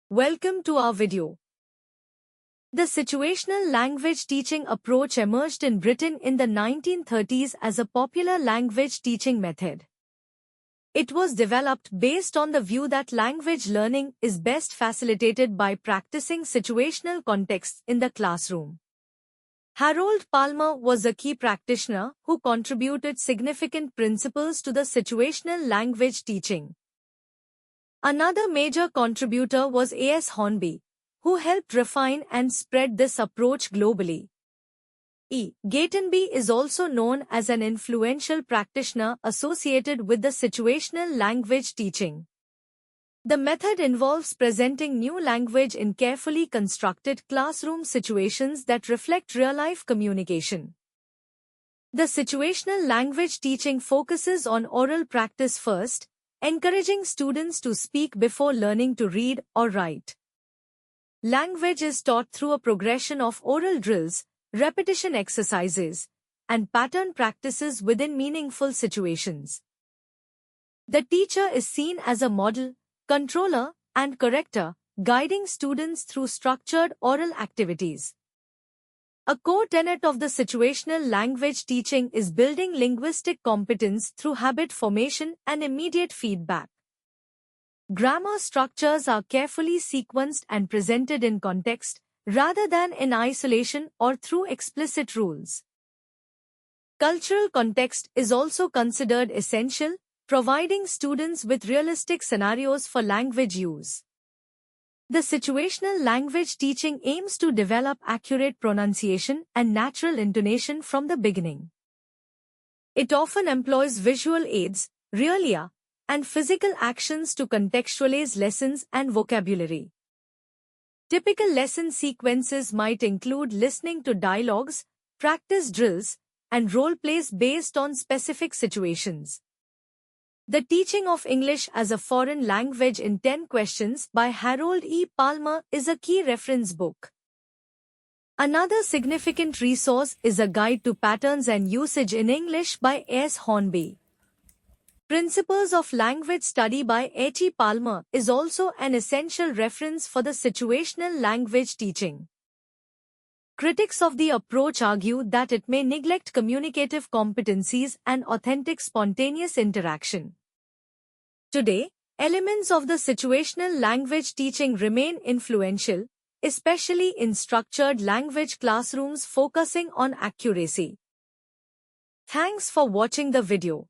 Welcome to our video. The situational language teaching approach emerged in Britain in the 1930s as a popular language teaching method. It was developed based on the view that language learning is best facilitated by practicing situational contexts in the classroom. Harold Palmer was a key practitioner who contributed significant principles to the situational language teaching. Another major contributor was A.S. Hornby, who helped refine and spread this approach globally. E. Gatenby is also known as an influential practitioner associated with the situational language teaching. The method involves presenting new language in carefully constructed classroom situations that reflect real-life communication. The situational language teaching focuses on oral practice first, encouraging students to speak before learning to read or write. Language is taught through a progression of oral drills, repetition exercises, and pattern practices within meaningful situations. The teacher is seen as a model, controller, and corrector, guiding students through structured oral activities. A core tenet of the situational language teaching is building linguistic competence through habit formation and immediate feedback. Grammar structures are carefully sequenced and presented in context, rather than in isolation or through explicit rules. Cultural context is also considered essential, providing students with realistic scenarios for language use. The situational language teaching aims to develop accurate pronunciation and natural intonation from the beginning. It often employs visual aids, realia, and physical actions to contextualize lessons and vocabulary. Typical lesson sequences might include listening to dialogues, practice drills, and role plays based on specific situations. The Teaching of English as a Foreign Language in 10 Questions by Harold E. Palmer is a key reference book. Another significant resource is a Guide to Patterns and Usage in English by S. Hornby. Principles of Language Study by H. E. Palmer is also an essential reference for the situational language teaching. Critics of the approach argue that it may neglect communicative competencies and authentic spontaneous interaction. Today, elements of the situational language teaching remain influential, especially in structured language classrooms focusing on accuracy. Thanks for watching the video.